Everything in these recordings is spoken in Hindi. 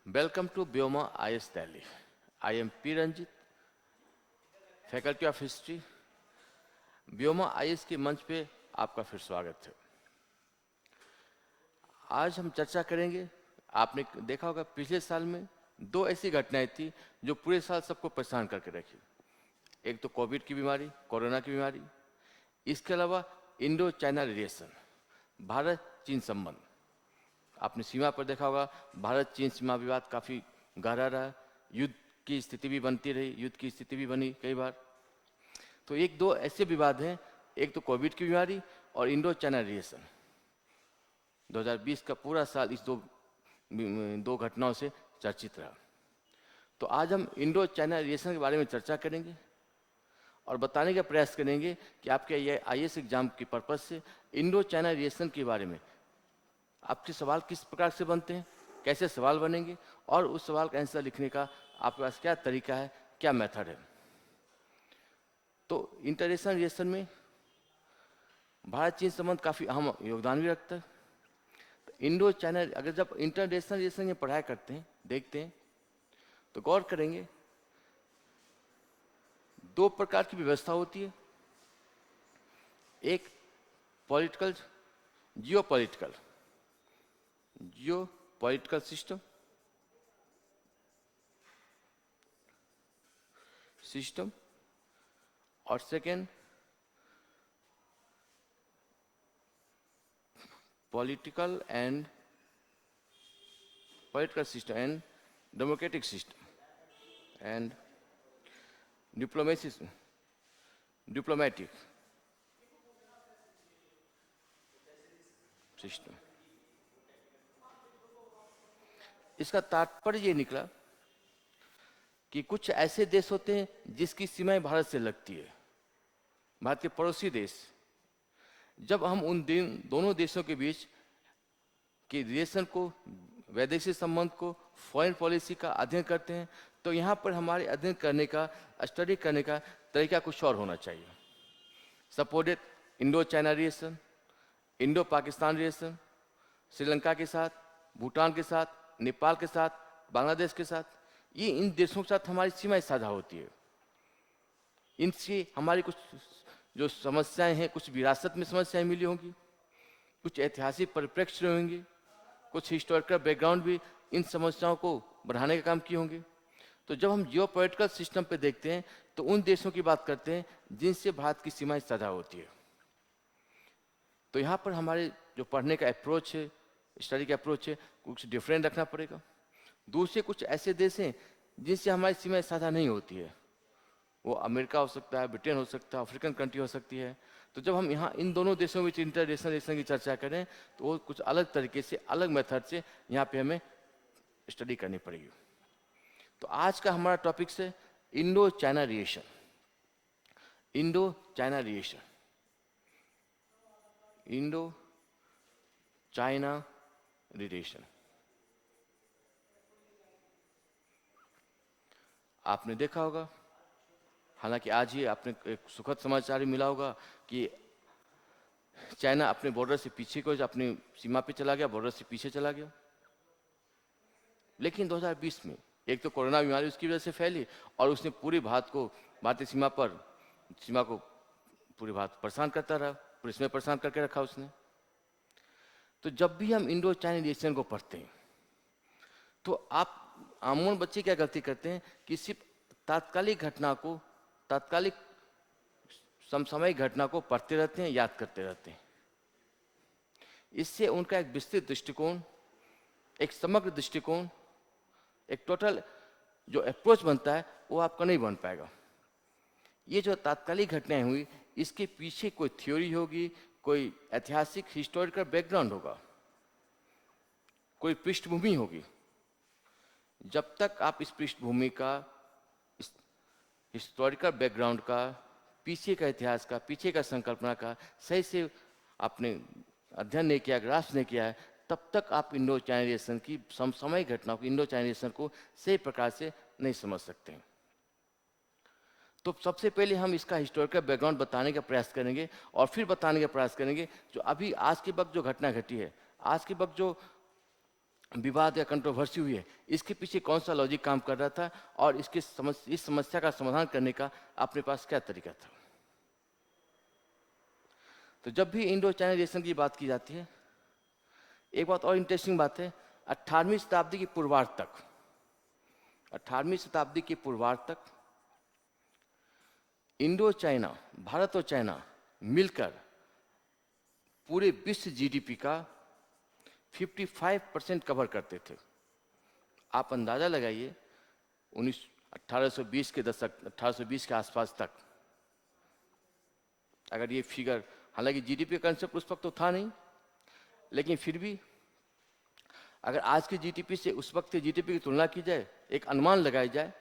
Welcome to Bioma IS Delhi. I am P. Ranjit, Faculty of History. Bioma IS के मंच पे आपका फिर स्वागत है। आज हम चर्चा करेंगे, आपने देखा होगा पिछले साल में दो ऐसी घटनाएं थी जो पूरे साल सबको परेशान करके रखी। एक तो कोविड की बीमारी, कोरोना की बीमारी, इसके अलावा इंडो चाइना रिलेशन, भारत चीन संबंध। आपने सीमा पर देखा होगा भारत चीन सीमा विवाद काफ़ी गहरा रहा, युद्ध की स्थिति भी बनती रही, युद्ध की स्थिति भी बनी कई बार। तो एक दो ऐसे विवाद हैं, एक तो कोविड की बीमारी और इंडो चाइना रिलेशन। 2020 का पूरा साल इस दो घटनाओं से चर्चित रहा। तो आज हम इंडो चाइना रिलेशन के बारे में चर्चा करेंगे और बताने का प्रयास करेंगे कि आपके ये IAS एग्जाम के पर्पज से इंडो चाइना रिलेशन के बारे में आपके सवाल किस प्रकार से बनते हैं, कैसे सवाल बनेंगे और उस सवाल का आंसर लिखने का आपके पास क्या तरीका है, क्या मेथड है। तो इंटरनेशनल रिलेशन में भारत चीन संबंध काफ़ी अहम योगदान भी रखता है। तो इंडो चाइना, अगर जब इंटरनेशनल रिलेशन में पढ़ाई करते हैं, देखते हैं, तो गौर करेंगे दो प्रकार की व्यवस्था होती है। एक पॉलिटिकल, जियो पॉलिटिकल सिस्टम और second political system and democratic system and diplomatic system। इसका तात्पर्य ये निकला कि कुछ ऐसे देश होते हैं जिसकी सीमाएं भारत से लगती है, भारत के पड़ोसी देश। जब हम उन दोनों देशों के बीच के रिलेशन को, वैदेशिक संबंध को, फॉरेन पॉलिसी का अध्ययन करते हैं, तो यहाँ पर हमारे अध्ययन करने का, स्टडी करने का तरीका कुछ और होना चाहिए। Supported Indo China relation, Indo Pakistan relation, Sri Lanka के साथ, भूटान के साथ, नेपाल के साथ, बांग्लादेश के साथ, ये इन देशों के साथ हमारी सीमाएं साझा होती है। इनसे हमारी कुछ जो समस्याएं हैं, कुछ विरासत में समस्याएं मिली होंगी, कुछ ऐतिहासिक परिप्रेक्ष्य होंगे, कुछ हिस्टोरिकल बैकग्राउंड भी इन समस्याओं को बढ़ाने का काम किए होंगे। तो जब हम जियोपॉलिटिकल सिस्टम पे देखते हैं तो उन देशों की बात करते हैं जिनसे भारत की सीमाएं साझा होती है। तो यहाँ पर हमारे जो पढ़ने का अप्रोच है, स्टडी का अप्रोच है, कुछ डिफरेंट रखना पड़ेगा। दूसरे कुछ ऐसे देश हैं जिनसे हमारी सीमाएं साझा नहीं होती है, वो अमेरिका हो सकता है, ब्रिटेन हो सकता है, अफ्रीकन कंट्री हो सकती है। तो जब हम यहाँ इन दोनों देशों में इंटरनेशनल रिलेशन की चर्चा करें तो वो कुछ अलग तरीके से, अलग मेथड से यहाँ पे हमें स्टडी करनी पड़ेगी। तो आज का हमारा टॉपिक है Indo China relation. Indo China relation, Indo China relation. आपने देखा होगा, हालांकि आज ही आपने एक सुखद समाचार ही मिला होगा कि चाइना अपने बॉर्डर से पीछे को, अपनी सीमा पे चला गया, बॉर्डर से पीछे चला गया। लेकिन 2020 में एक तो कोरोना बीमारी उसकी वजह से फैली और उसने पूरी भारत को, भारतीय सीमा को पूरी भारत परेशान करता रहा, पूरे इसमें परेशान करके रखा उसने। तो जब भी हम इंडो चाइना रिलेशन को पढ़ते हैं तो आप आमूल बच्चे क्या गलती करते हैं कि सिर्फ तात्कालिक घटना को, तात्कालिक समसामयिक घटना को पढ़ते रहते हैं, याद करते रहते हैं। इससे उनका एक विस्तृत दृष्टिकोण, एक समग्र दृष्टिकोण, एक टोटल जो अप्रोच बनता है वो आपका नहीं बन पाएगा। ये जो तात्कालिक घटनाएं हुई, इसके पीछे कोई थ्योरी होगी, कोई ऐतिहासिक हिस्टोरिकल बैकग्राउंड होगा, कोई पृष्ठभूमि होगी। जब तक आप इस पृष्ठभूमि का, इस हिस्टोरिकल बैकग्राउंड का, पीछे का इतिहास का, पीछे का संकल्पना का सही से आपने अध्ययन नहीं किया, ग्रास नहीं किया है, तब तक आप इंडो चाइना रिलेशन की समसामयिक घटनाओं को, इंडो चाइना रिलेशन को सही प्रकार से नहीं समझ सकते हैं। तो सबसे पहले हम इसका हिस्टोरिकल बैकग्राउंड बताने का प्रयास करेंगे और फिर बताने का प्रयास करेंगे जो अभी आज के वक्त जो घटना घटी है, आज के वक्त जो विवाद या कंट्रोवर्सी हुई है, इसके पीछे कौन सा लॉजिक काम कर रहा था और इस समस्या का समाधान करने का अपने पास क्या तरीका था। तो जब भी इंडो चाइना रिलेशन की बात की जाती है, एक बात और इंटरेस्टिंग बात है, 18वीं शताब्दी के पूर्वार्ध तक 18वीं शताब्दी के पूर्वार्ध तक इंडो चाइना, भारत और चाइना मिलकर पूरे विश्व जीडीपी का 55% कवर करते थे। आप अंदाजा लगाइए 1820 के दशक, 1820 के आसपास तक अगर ये फिगर, हालांकि जीडीपी का कंसेप्ट उस वक्त तो था नहीं, लेकिन फिर भी अगर आज की जीडीपी से उस वक्त की जीडीपी की तुलना की जाए, एक अनुमान लगाया जाए,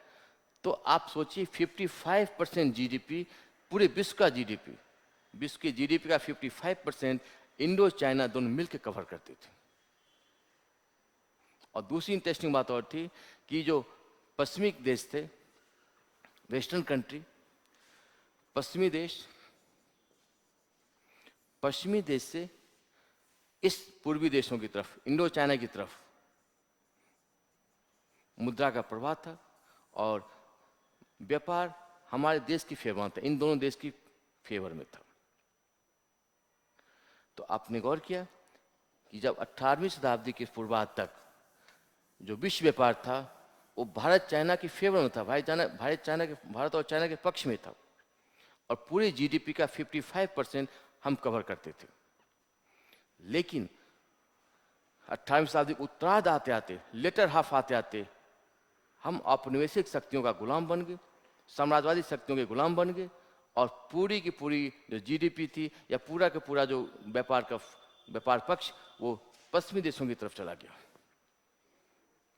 तो आप सोचिए 55% जीडीपी, पूरे विश्व का जीडीपी, विश्व के जीडीपी का 55% इंडो चाइना दोनों मिलकर कवर करते थे। और दूसरी इंटरेस्टिंग बात और थी कि जो पश्चिमी देश थे, वेस्टर्न कंट्री, पश्चिमी देश से इस पूर्वी देशों की तरफ, इंडो चाइना की तरफ मुद्रा का प्रवाह था और व्यापार हमारे देश की फेवर में था, इन दोनों देश की फेवर में था। तो आपने गौर किया कि जब 18वीं शताब्दी के पूर्वार्ध तक जो विश्व व्यापार था वो भारत चाइना की फेवर में था, भारत और चाइना के पक्ष में था और पूरे जीडीपी का 55% हम कवर करते थे। लेकिन 18वीं शताब्दी उत्तरार्ध आते आते, लेटर हाफ आते आते, हम औपनिवेशिक शक्तियों का गुलाम बन गए, साम्राज्यवादी शक्तियों के गुलाम बन गए और पूरी की पूरी जो जीडीपी थी या पूरा का पूरा जो व्यापार पक्ष वो पश्चिमी देशों की तरफ चला गया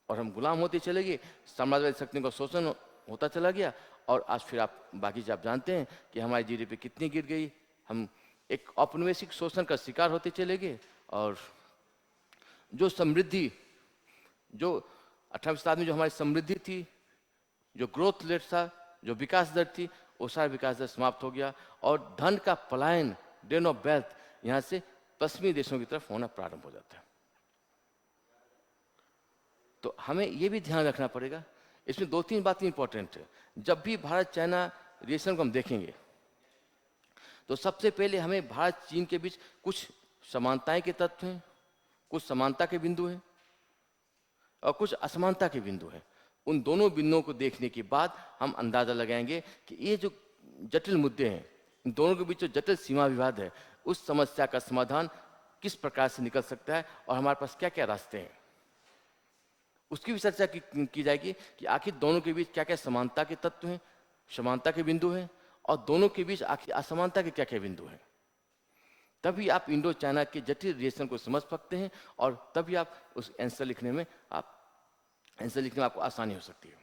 और हम गुलाम होते चले गए, साम्राज्यवादी शक्तियों का शोषण होता चला गया और आज फिर बाकी आप जानते हैं कि हमारी जीडीपी कितनी गिर गई। हम एक औपनिवेशिक शोषण का शिकार होते चले गए और जो समृद्धि, जो 18वीं शताब्दी में जो हमारी समृद्धि थी, जो ग्रोथ रेट था, जो विकास दर थी, वो सारा विकास दर समाप्त हो गया और धन का पलायन, ड्रेन ऑफ वेल्थ, यहाँ से पश्चिमी देशों की तरफ होना प्रारंभ हो जाता है। तो हमें ये भी ध्यान रखना पड़ेगा, इसमें दो तीन बातें इंपॉर्टेंट है। जब भी भारत चाइना रिलेशन को हम देखेंगे तो सबसे पहले हमें भारत चीन के बीच कुछ समानताएं के तत्व हैं, कुछ समानता के बिंदु हैं और कुछ असमानता के बिंदु हैं। उन दोनों बिंदुओं को देखने के बाद हम अंदाजा लगाएंगे कि ये जो जटिल मुद्दे हैं, इन दोनों के बीच जो जटिल सीमा विवाद है, उस समस्या का समाधान किस प्रकार से निकल सकता है और हमारे पास क्या क्या रास्ते हैं, उसकी भी चर्चा की जाएगी कि आखिर दोनों के बीच क्या क्या समानता के तत्व हैं, समानता के बिंदु हैं और दोनों के बीच आखिर असमानता के क्या क्या बिंदु हैं। तभी आप इंडो चाइना के जटिल रिलेशन को समझ सकते हैं और तभी आप उस आंसर लिखने में आपको आसानी हो सकती है।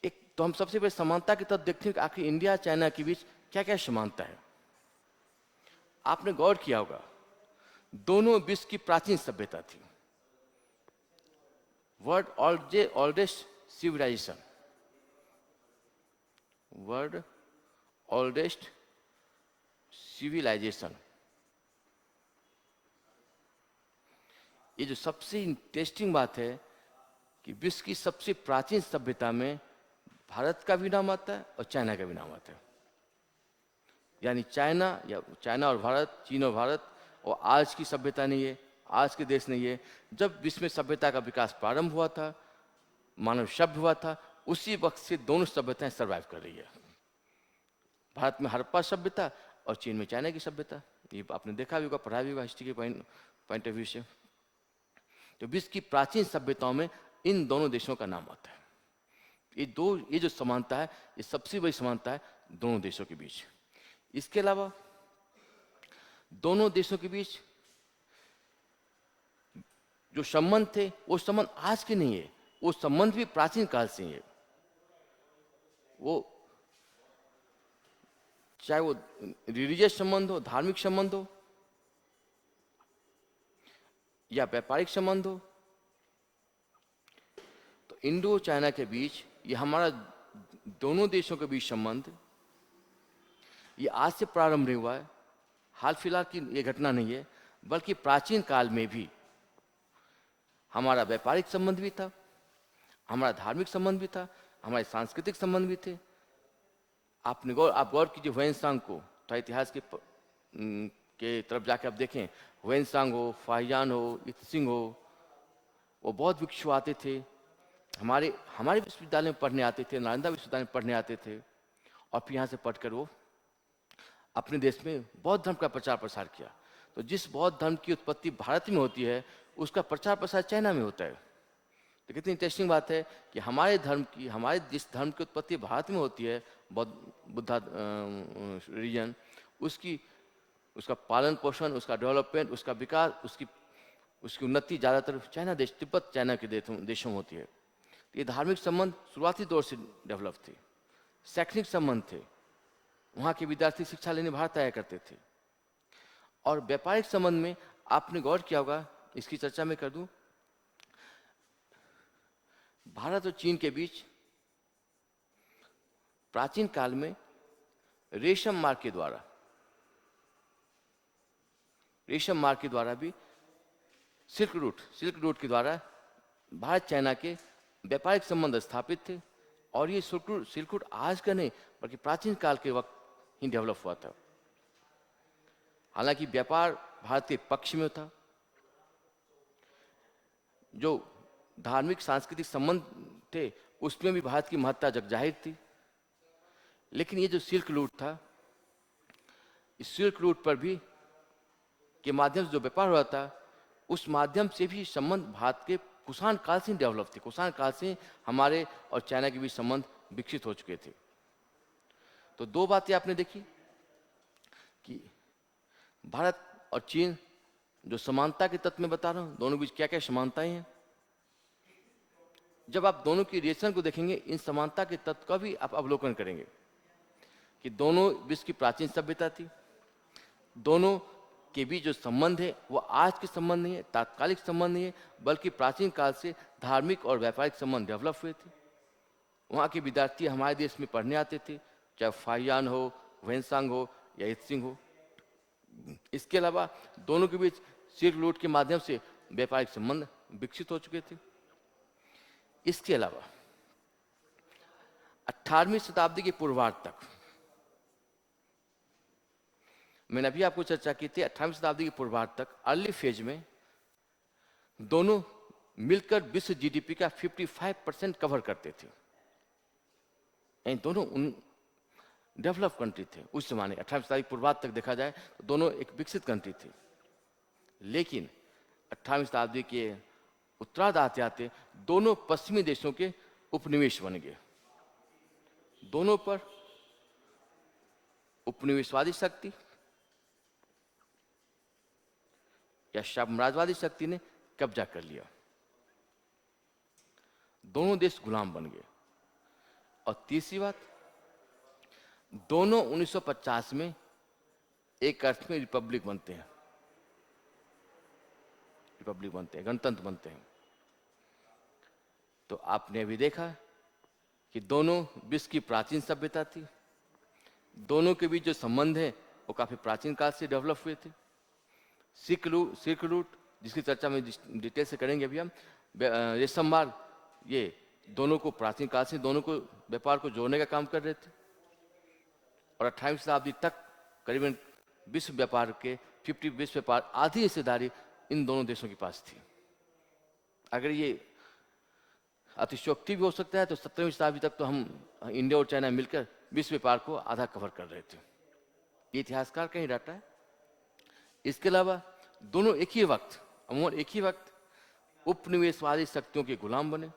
एक तो हम सबसे पहले समानता के तत्व देखते हैं कि आखिर इंडिया चाइना के बीच क्या क्या समानता है। आपने गौर किया होगा, दोनों विश्व की प्राचीन सभ्यता थी, world oldest civilisation, world oldest civilisation. ये जो सबसे इंटरेस्टिंग बात है कि विश्व की सबसे प्राचीन सभ्यता में भारत का भी नाम आता है और चाइना का भी नाम आता है। यानी चाइना और भारत, चीन और भारत, और आज की सभ्यता नहीं है, आज के देश नहीं है। जब विश्व में सभ्यता का विकास प्रारंभ हुआ था, मानव सभ्य हुआ था, उसी वक्त से दोनों सभ्यताएं सर्वाइव कर रही है। भारत में हड़प्पा सभ्यता और चीन में चाइना की सभ्यता, ये आपने देखा भी होगा, पढ़ा भी होगा हिस्ट्री के पॉइंट ऑफ व्यू से। तो विश्व की प्राचीन सभ्यताओं में इन दोनों देशों का नाम आता है। ये जो समानता है, ये सबसे बड़ी समानता है दोनों देशों के बीच। इसके अलावा दोनों देशों के बीच जो संबंध थे, वो संबंध आज के नहीं है, वो संबंध भी प्राचीन काल से ही है। वो चाहे वो रिलीजियस संबंध हो, धार्मिक संबंध हो या व्यापारिक संबंध हो, तो इंडो चाइना के बीच ये हमारा दोनों देशों के बीच संबंध ये आज से प्रारंभ नहीं हुआ है, हाल फिलहाल की ये घटना नहीं है, बल्कि प्राचीन काल में भी हमारा व्यापारिक संबंध भी था, हमारा धार्मिक संबंध भी था, हमारे सांस्कृतिक संबंध भी थे। आप गौर कीजिए ह्वेनसांग को, तो इतिहास के तरफ जाके आप देखें, ह्वेनसांग हो, फाहियान हो, इत्सिंग हो, वो बौद्ध भिक्षु आते थे, हमारे हमारे विश्वविद्यालय में पढ़ने आते थे, नालंदा विश्वविद्यालय में पढ़ने आते थे, और फिर यहाँ से पढ़कर वो अपने देश में बौद्ध धर्म का प्रचार प्रसार किया। तो जिस बौद्ध धर्म की उत्पत्ति भारत में होती है, उसका प्रचार प्रसार चाइना में होता है। तो कितनी इंटरेस्टिंग बात है कि हमारे जिस धर्म की उत्पत्ति भारत में होती है, बुद्धा रीजन, उसका पालन पोषण, उसका डेवलपमेंट, उसका विकास, उसकी उन्नति ज़्यादातर चाइना देश, तिब्बत चाइना के देशों में होती है। तो ये धार्मिक संबंध शुरुआती दौर से डेवलप थे। शैक्षणिक संबंध थे, वहाँ के विद्यार्थी शिक्षा लेने भारत आया करते थे। और व्यापारिक संबंध में आपने गौर किया होगा, इसकी चर्चा मैं कर दूं, भारत और चीन के बीच प्राचीन काल में रेशम मार्ग के द्वारा भी सिल्क रूट के द्वारा भारत चाइना के व्यापारिक संबंध स्थापित थे। और ये सिल्क रूट आज का नहीं, बल्कि प्राचीन काल के वक्त ही डेवलप हुआ था। हालांकि व्यापार भारत के पक्ष में था, जो धार्मिक सांस्कृतिक संबंध थे उसमें भी भारत की महत्ता जग जाहिर थी। लेकिन ये जो सिल्क रूट था, इस सिल्क रूट पर भी के माध्यम से जो व्यापार हुआ था, उस माध्यम से भी संबंध भारत के कुषाण काल से डेवलप थे। कुषाण काल से हमारे और चाइना के बीच संबंध विकसित हो चुके थे। तो दो बातें आपने देखी कि भारत और चीन, जो समानता के तत्व में बता रहा हूं, दोनों के बीच क्या क्या समानताएं हैं। जब आप दोनों की रिलेशन को देखेंगे, इन समानता के तत्व का भी आप अवलोकन करेंगे कि दोनों विश्व की प्राचीन सभ्यता थी। दोनों के बीच जो संबंध है वो आज के संबंध नहीं है, तात्कालिक संबंध नहीं है, बल्कि प्राचीन काल से धार्मिक और व्यापारिक संबंध डेवलप हुए थे। वहाँ के विद्यार्थी हमारे देश में पढ़ने आते थे, चाहे फाहियान हो, ह्वेनसांग हो या इत्सिंग हो। इसके अलावा दोनों के बीच सिल्क रूट के माध्यम से व्यापारिक संबंध विकसित हो चुके थे। इसके अलावा 18वीं शताब्दी के पूर्वार्ध तक, मैंने अभी आपको चर्चा की थी, 18वीं शताब्दी के पूर्वार्ध तक अर्ली फेज में दोनों मिलकर विश्व जीडीपी का 55% कवर करते थे। दोनों डेवलप कंट्री थे उस जमाने। 18वीं शताब्दी पूर्वार्ध तक देखा जाए तो दोनों एक विकसित कंट्री थी। लेकिन 18वीं शताब्दी के उत्तरार्ध आते आते दोनों पश्चिमी देशों के उपनिवेश बन गए। दोनों पर उपनिवेशवादी शक्ति या साम्राज्यवादी शक्ति ने कब्जा कर लिया। दोनों देश गुलाम बन गए। और तीसरी बात, दोनों 1950 में एक अर्थ में रिपब्लिक बनते हैं, गणतंत्र बनते हैं। तो आपने अभी देखा कि दोनों विश्व की प्राचीन सभ्यता थी। दोनों के बीच जो संबंध है वो काफी प्राचीन काल से डेवलप हुए थे। सिल्क रूट, जिसकी चर्चा में डिटेल से करेंगे अभी हम, रेशम मार्ग, ये दोनों को प्राचीन काल से दोनों को व्यापार को जोड़ने का काम कर रहे थे। और 18वीं शताब्दी तक करीबन विश्व व्यापार आधी हिस्सेदारी इन दोनों देशों के पास थी। अगर ये अतिशयोक्ति भी हो सकता है तो 17वीं शताब्दी तक तो हम इंडिया और चाइना मिलकर विश्व व्यापार को आधा कवर कर रहे थे। ये इतिहासकार कहीं डाटा है। इसके अलावा दोनों एक ही वक्त उपनिवेशवादी शक्तियों के गुलाम बने,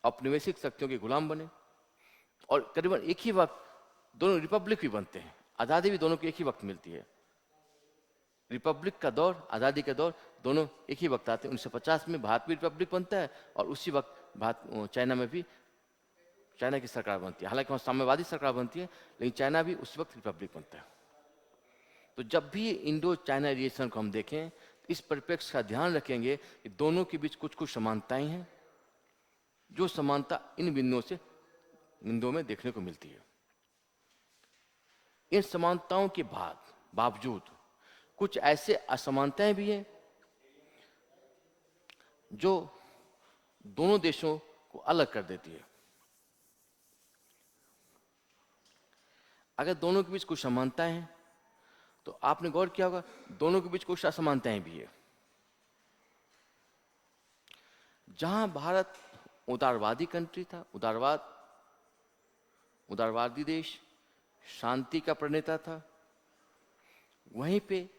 औपनिवेशिक शक्तियों के गुलाम बने। और करीबन एक ही वक्त दोनों रिपब्लिक भी बनते हैं। आज़ादी भी दोनों को एक ही वक्त मिलती है। रिपब्लिक का दौर, आज़ादी का दौर दोनों एक ही वक्त आते हैं। 1950 में भारत भी रिपब्लिक बनता है और उसी वक्त चाइना में भी चाइना की सरकार बनती है। हालांकि वहाँ साम्यवादी सरकार बनती है, लेकिन चाइना भी उस वक्त रिपब्लिक बनता है। तो जब भी इंडो चाइना रिलेशन को हम देखें, इस परिप्रेक्ष्य का ध्यान रखेंगे कि दोनों के बीच कुछ कुछ समानताएं हैं, जो समानता इन बिंदुओं में देखने को मिलती है। इन समानताओं के बावजूद कुछ ऐसे असमानताएं भी हैं जो दोनों देशों को अलग कर देती है। अगर दोनों के बीच कुछ समानताएं हैं तो आपने गौर किया होगा दोनों के बीच कुछ असमानताएं भी है। जहां भारत उदारवादी कंट्री था, उदारवादी देश, शांति का प्रणेता था, वहीं पे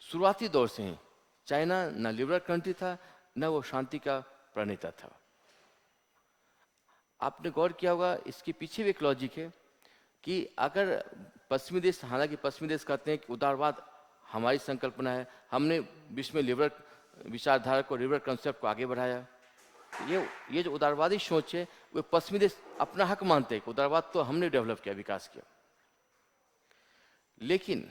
शुरुआती दौर से ही चाइना न लिबरल कंट्री था न वो शांति का प्रणेता था। आपने गौर किया होगा इसके पीछे भी एक लॉजिक है कि अगर पश्चिमी देश, हालांकि पश्चिमी देश कहते हैं कि उदारवाद हमारी संकल्पना है, हमने विश्व में लिबरल विचारधारा को, लिबरल कंसेप्ट को आगे बढ़ाया, ये जो उदारवादी सोच है वो पश्चिमी देश अपना हक मानते हैं कि उदारवाद तो हमने डेवलप किया, विकास किया। लेकिन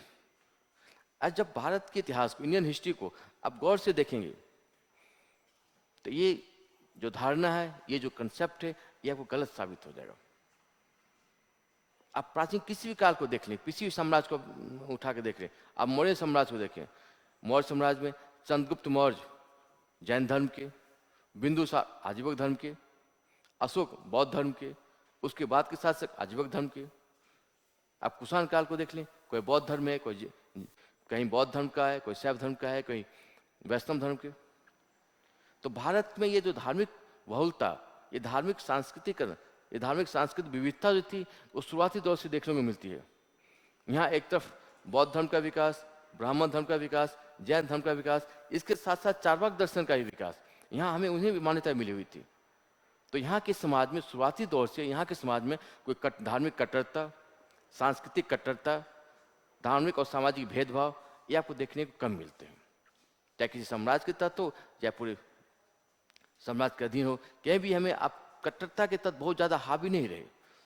आज जब भारत के इतिहास को, इंडियन हिस्ट्री को आप गौर से देखेंगे तो ये जो धारणा है, ये जो कंसेप्ट है, ये आपको गलत साबित हो जाएगा। आप प्राचीन किसी भी काल को देख लें, किसी भी साम्राज्य को उठा के देख लें, आप मौर्य साम्राज्य को देखें, मौर्य साम्राज्य में चंद्रगुप्त मौर्य जैन धर्म के, बिंदुसार आजीवक धर्म के, अशोक बौद्ध धर्म के, उसके बाद के शासक आजीवक धर्म के। आप कुषाण काल को देख लें, कोई बौद्ध धर्म है, कोई कहीं बौद्ध धर्म का है, कोई शैव धर्म का है, कोई वैष्णव धर्म के। तो भारत में ये जो धार्मिक बहुलता, ये धार्मिक सांस्कृतिकरण, ये धार्मिक सांस्कृतिक विविधता जो थी वो शुरुआती दौर से देखने को मिलती है। यहाँ एक तरफ बौद्ध धर्म का विकास, ब्राह्मण धर्म का विकास, जैन धर्म का विकास, इसके साथ साथ चार्वाक दर्शन का भी विकास, यहाँ हमें उन्हें भी मान्यता मिली हुई थी। तो यहाँ के समाज में शुरुआती दौर से यहाँ के समाज में कोई धार्मिक कट्टरता, सांस्कृतिक कट्टरता, धार्मिक और सामाजिक भेदभाव ये आपको देखने को कम मिलते हैं। चाहे किसी साम्राज्य के तहत हो, चाहे पूरे साम्राज्य के अधीन हो, कहीं भी हमें आप कट्टरता के तत्व बहुत ज़्यादा हावी नहीं रहे।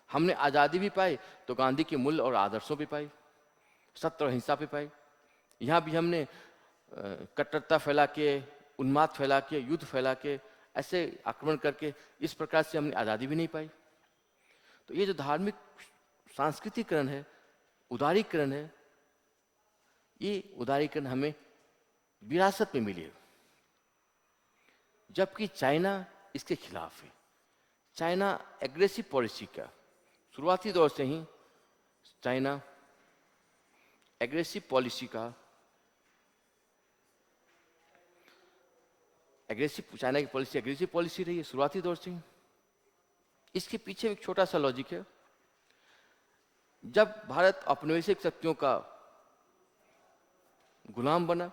हमने आज़ादी भी पाई तो गांधी के मूल्य और आदर्शों पे पाई, सत्य और हिंसा पे पाई। यहाँ भी हमने कट्टरता फैला के, उन्माद फैला के, युद्ध फैला के, ऐसे आक्रमण करके इस प्रकार से हमने आज़ादी भी नहीं पाई। तो ये जो धार्मिक सांस्कृतिकरण है, उदारीकरण है, ये उदारीकरण हमें विरासत में मिली है, जबकि चाइना इसके खिलाफ है। चाइना एग्रेसिव पॉलिसी का, शुरुआती दौर से ही चाइना एग्रेसिव पॉलिसी का, चाइना की पॉलिसी एग्रेसिव पॉलिसी रही है शुरुआती दौर से ही। इसके पीछे एक छोटा सा लॉजिक है। जब भारत औपनिवेशिक शक्तियों का गुलाम बना,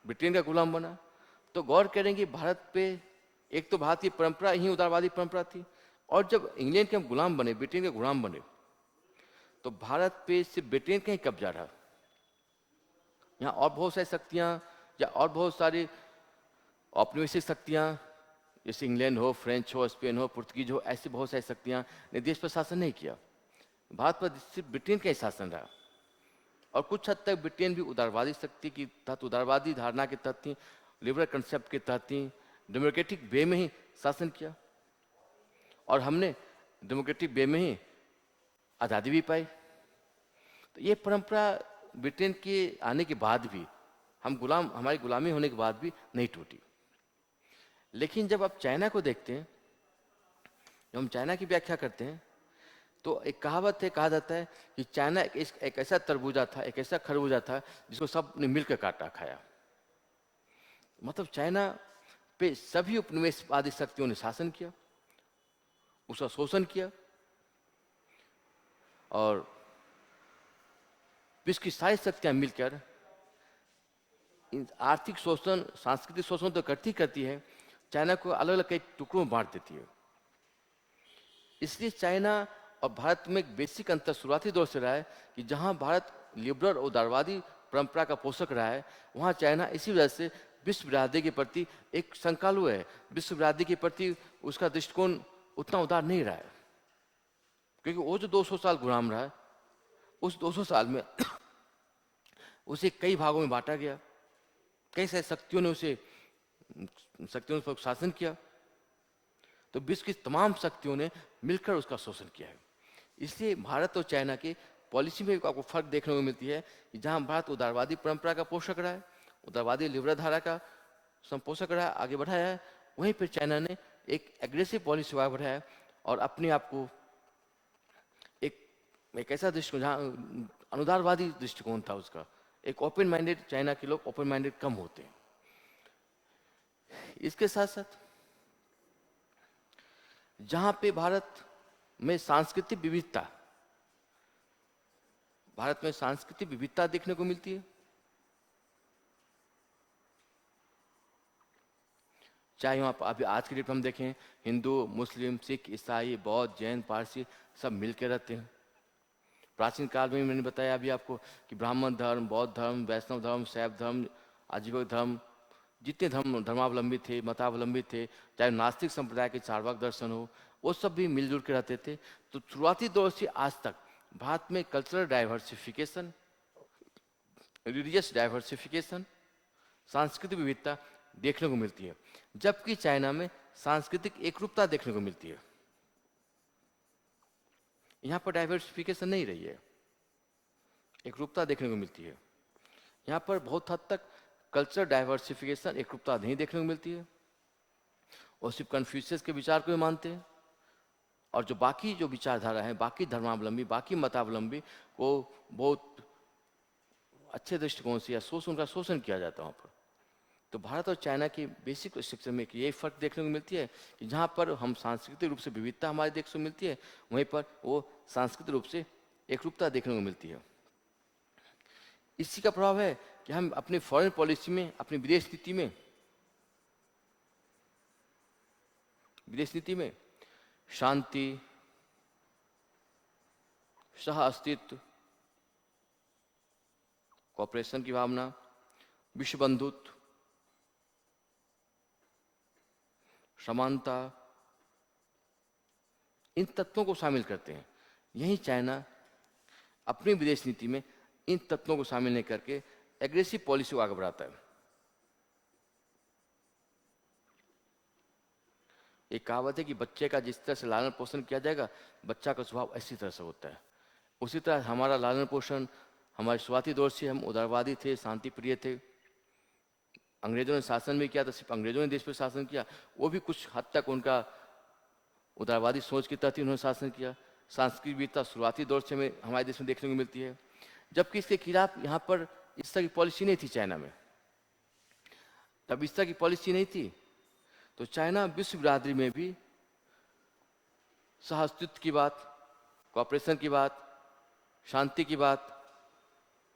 ब्रिटेन का गुलाम बना, तो गौर करेंगे भारत पे एक तो भारतीय परंपरा ही उदारवादी परंपरा थी, और जब इंग्लैंड के हम गुलाम बने, ब्रिटेन के गुलाम बने, तो भारत पे सिर्फ ब्रिटेन का ही कब्जा रहा। यहाँ और बहुत सारी शक्तियाँ या और बहुत सारी औपनिवेशिक शक्तियाँ, जैसे इंग्लैंड हो, फ्रेंच हो, स्पेन हो, पुर्तगीज हो, ऐसी बहुत सारी शक्तियाँ ने देश पर शासन नहीं किया। भारत पर सिर्फ ब्रिटेन का ही शासन रहा, और कुछ हद तक ब्रिटेन भी उदारवादी शक्ति की तहत, उदारवादी धारणा के तहत थी, लिबरल कंसेप्ट के तहत थी, डेमोक्रेटिक वे में ही शासन किया, और हमने डेमोक्रेटिक वे में ही आज़ादी भी पाई। तो ये परंपरा ब्रिटेन के आने के बाद भी, हमारी गुलामी होने के बाद भी नहीं टूटी। लेकिन जब आप चाइना को देखते हैं, जब हम चाइना की व्याख्या करते हैं, तो एक कहावत है, कहा जाता है कि चाइना एक ऐसा तरबूजा था, एक ऐसा खरबूजा था जिसको सब ने मिलकर काटा खाया। मतलब चाइना पे सभी उपनिवेशवादी शक्तियों ने शासन किया, उसका शोषण किया, और विश्व की सारी शक्तियां मिलकर आर्थिक शोषण, सांस्कृतिक शोषण तो करती है, चाइना को अलग अलग कई टुकड़ों में बांट देती है। इसलिए चाइना और भारत में एक बेसिक अंतर शुरुआती दौर से रहा है कि जहां भारत लिबरल और उदारवादी परंपरा का पोषक रहा है, वहां चाइना इसी वजह से विश्व बिरादरी के प्रति एक शंकालु है। विश्व बिरादरी के प्रति उसका दृष्टिकोण उतना उदार नहीं रहा है, क्योंकि वो जो 200 साल गुलाम रहा है, उस 200 साल में उसे कई भागों में बांटा गया, कई सारी शक्तियों ने उस पर शासन किया। तो विश्व की तमाम शक्तियों ने मिलकर उसका शोषण किया है। इसलिए भारत और चाइना के पॉलिसी में आपको फर्क देखने को मिलती है कि जहां भारत उदारवादी परंपरा का पोषक रहा है, उदारवादी लिबरल धारा का संपोषक रहा, आगे बढ़ाया है, वहीं पर चाइना ने एक एग्रेसिव पॉलिसी आगे बढ़ाया और अपने आप को एक ऐसा दृष्टिकोण जहाँ अनुदारवादी दृष्टिकोण था उसका, एक ओपन माइंडेड, चाइना के लोग ओपन माइंडेड कम होते हैं। इसके साथ साथ जहां पे भारत में सांस्कृतिक विविधता देखने को मिलती है, चाहे वहां अभी आज की डेट में हम देखें हिंदू, मुस्लिम, सिख, ईसाई, बौद्ध, जैन, पारसी सब मिलकर रहते हैं। प्राचीन काल में मैंने बताया अभी आपको कि ब्राह्मण धर्म, बौद्ध धर्म, वैष्णव धर्म, शैव धर्म, आजीवक धर्म, जितने धर्मावलंबी थे, मतावलंबी थे, चाहे नास्तिक संप्रदाय के चारवाक दर्शन हो, वो सब भी मिलजुल के रहते थे। तो शुरुआती दौर से आज तक भारत में कल्चरल डाइवर्सिफिकेशन, रिलीजियस डाइवर्सिफिकेशन, सांस्कृतिक विविधता देखने को मिलती है, जबकि चाइना में सांस्कृतिक एकरूपता देखने को मिलती है। यहाँ पर डाइवर्सिफिकेशन नहीं रही है, एकरूपता देखने को मिलती है। यहाँ पर बहुत हद तक कल्चर डाइवर्सिफिकेशन, एकरूपता नहीं देखने को मिलती है। और सिर्फ कन्फ्यूशियस के विचार को ही मानते हैं, और जो बाकी जो विचारधारा है, बाकी धर्मावलंबी, बाकी मतावलंबी को बहुत अच्छे दृष्टिकोण से या उनका शोषण किया जाता है वहाँ पर। तो भारत और चाइना की बेसिक स्ट्रक्चर में ये फर्क देखने को मिलती है कि जहाँ पर हम सांस्कृतिक रूप से विविधता हमारे देश को मिलती है, वहीं पर वो सांस्कृतिक रूप से एकरूपता देखने को मिलती है। इसी का प्रभाव है कि हम अपनी फॉरेन पॉलिसी में, अपनी विदेश नीति में शांति, सह अस्तित्व, कॉपरेशन की भावना, विश्व बंधुत्व, समानता, इन तत्वों को शामिल करते हैं। यही चाइना अपनी विदेश नीति में इन तत्वों को शामिल नहीं करके एग्रेसिव पॉलिसी को आगे बढ़ाता है। एक कहावत है कि बच्चे का जिस तरह से लालन पोषण किया जाएगा, बच्चा का स्वभाव इसी तरह से होता है। उसी तरह हमारा लालन पोषण, हमारे शुरुआती दौर से हम उदारवादी थे, शांति प्रिय थे। अंग्रेजों ने शासन भी किया तो सिर्फ अंग्रेजों ने देश पर शासन किया, वो भी कुछ हद तक उनका उदारवादी सोच के तहत ही उन्होंने शासन किया। सांस्कृतिक विविधता शुरुआती दौर से हमें हमारे देश में देखने को मिलती है, जबकि इसके खिलाफ यहाँ पर इस तरह की पॉलिसी नहीं थी चाइना में। तब इस तरह की पॉलिसी नहीं थी, तो चाइना विश्व बिरादरी में भी सह अस्तित्व की बात, कॉपरेशन की बात, शांति की बात,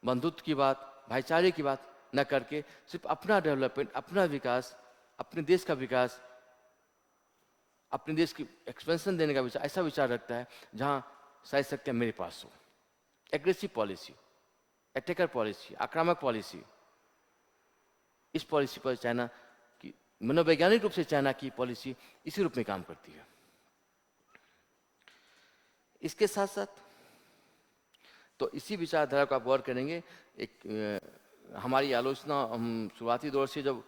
बंधुत्व की बात, भाईचारे की बात न करके सिर्फ अपना डेवलपमेंट, अपना विकास, अपने देश का विकास, अपने देश की एक्सपेंशन देने का विचार, ऐसा विचार रखता है जहां सारी शक्तियां मेरे पास हो। एग्रेसिव पॉलिसी, अटैकर पॉलिसी, आक्रामक पॉलिसी, इस पॉलिसी पर चाइना की, मनोवैज्ञानिक रूप से चाइना की पॉलिसी इसी रूप में काम करती है। इसके साथ साथ तो इसी विचारधारा को आप गौर करेंगे, हमारी आलोचना हम शुरुआती दौर से जब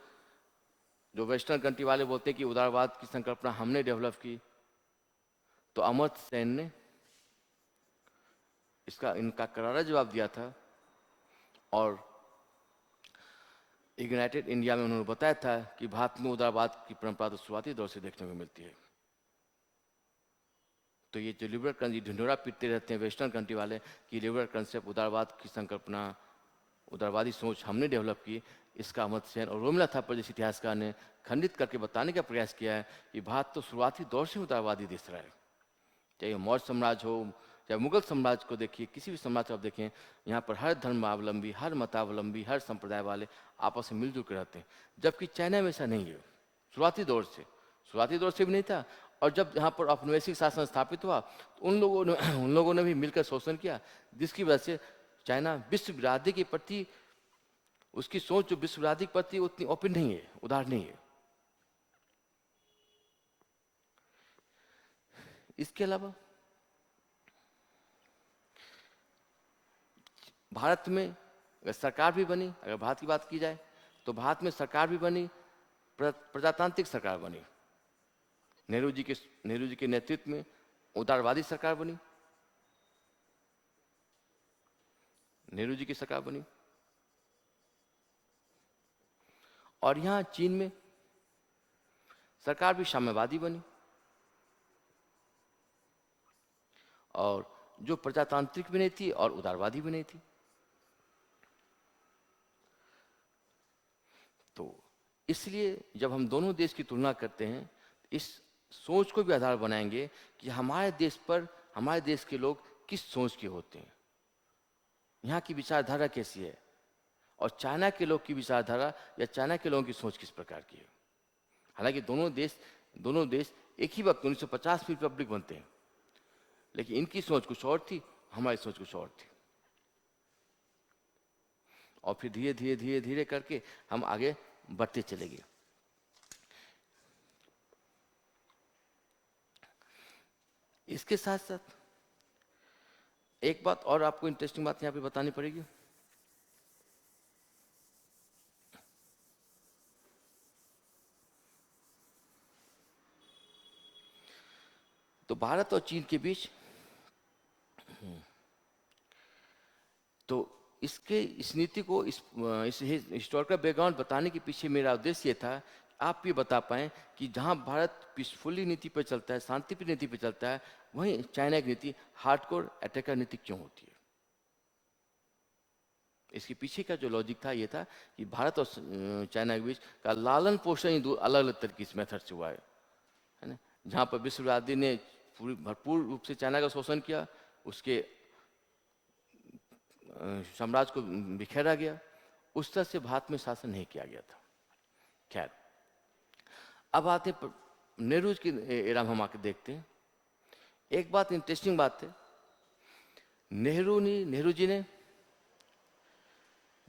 जो वेस्टर्न कंट्री वाले बोलते हैं कि उदारवाद की संकल्पना हमने डेवलप की, तो अमर्त्य सेन ने इनका करारा जवाब दिया था और इग्नाइटेड इंडिया में उन्होंने बताया था कि भारत में उदारवाद की परंपरा तो शुरुआती दौर से देखने को मिलती है। तो ये जो लिबरल ढिंढोरा पीटते रहते हैं वेस्टर्न कंट्री वाले कि लिबरल कंसेप्ट, उदारवाद की संकल्पना, उदारवादी सोच हमने डेवलप की, इसका अमर्त्य सेन और रोमिला थापर जैसे इतिहासकार ने खंडित करके बताने का प्रयास किया है कि भारत तो शुरुआती दौर से उदारवादी देश रहा है। चाहे मौर्य साम्राज्य हो, चाहे मुगल साम्राज्य को देखिए, किसी भी साम्राज्य को आप देखें, यहाँ पर हर धर्मावलंबी, हर मतावलंबी, हर संप्रदाय वाले आपस में मिलजुल कर रहते हैं, जबकि चाइना में ऐसा नहीं है। शुरुआती दौर से भी नहीं था। और जब यहाँ पर औपनिवेशिक शासन स्थापित हुआ तो उन लोगों ने भी मिलकर शोषण किया, जिसकी वजह से चाइना विश्व बिरादरी के प्रति उसकी सोच जो विश्व बिरादरी के प्रति उतनी ओपन नहीं है, उदार नहीं है। इसके अलावा भारत में अगर सरकार भी बनी, अगर भारत की बात की जाए तो भारत में सरकार भी बनी, प्रजातांत्रिक सरकार बनी। नेहरू जी के नेतृत्व में उदारवादी सरकार बनी, नेहरू जी की सरकार बनी। और यहाँ चीन में सरकार भी साम्यवादी बनी और जो प्रजातांत्रिक भी नहीं थी और उदारवादी भी नहीं थी। तो इसलिए जब हम दोनों देश की तुलना करते हैं, इस सोच को भी आधार बनाएंगे कि हमारे देश के लोग किस सोच के होते हैं, यहाँ की विचारधारा कैसी है, और चाइना के लोग की विचारधारा या चाइना के लोगों की सोच किस प्रकार की है। हालांकि दोनों देश एक ही वक्त 1950 में रिपब्लिक बनते हैं, लेकिन इनकी सोच कुछ और थी, हमारी सोच कुछ और थी। और फिर धीरे धीरे धीरे धीरे करके हम आगे बढ़ते चले गए। इसके साथ साथ एक बात और आपको इंटरेस्टिंग बात यहाँ पे बतानी पड़ेगी। तो भारत और चीन के बीच तो इस नीति को इस हिस्टोरिकल बैकग्राउंड बताने के पीछे मेरा उद्देश्य ये था, आप ये बता पाएं कि जहां भारत पीसफुली नीति पर चलता है, शांति की नीति पर चलता है, वहीं चाइना की नीति हार्डकोर अटैकर नीति क्यों होती है। इसके पीछे का जो लॉजिक था ये था कि भारत और चाइना के बीच का लालन पोषण ही दो अलग अलग तरीके से मेथड से हुआ है ना। जहाँ पर विश्ववादी ने भरपूर रूप से चाइना का शोषण किया, उसके साम्राज्य को बिखेरा गया, उस तरह से भारत में शासन नहीं किया गया था। खैर, अब आते नेहरू की एरा में हम आके देखते हैं। एक बात इंटरेस्टिंग बात है, नेहरू जी ने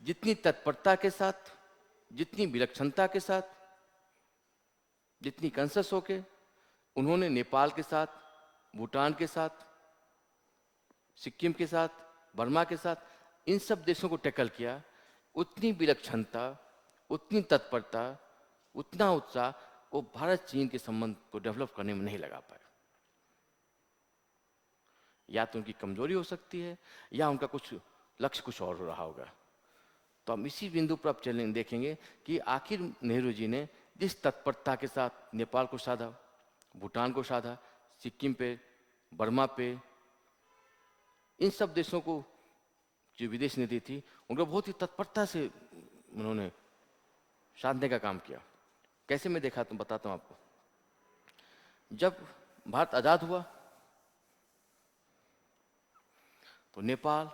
जितनी तत्परता के साथ, जितनी विलक्षणता के साथ, जितनी कंसस होके उन्होंने नेपाल के साथ, भूटान के साथ, सिक्किम के साथ, बर्मा के साथ, इन सब देशों को टैकल किया, उतनी विलक्षणता, उतनी तत्परता, उतना उत्साह वो भारत चीन के संबंध को डेवलप करने में नहीं लगा पाए। या तो उनकी कमजोरी हो सकती है या उनका कुछ लक्ष्य कुछ और हो रहा होगा। तो हम इसी बिंदु पर अब देखेंगे कि आखिर नेहरू जी ने जिस तत्परता के साथ नेपाल को साधा, भूटान को साधा, सिक्किम पे, बर्मा पे, इन सब देशों को जो विदेश नीति थी उनको बहुत ही तत्परता से उन्होंने साधने का काम किया। कैसे मैं देखा तो बताता हूं आपको। जब भारत आजाद हुआ तो नेपाल,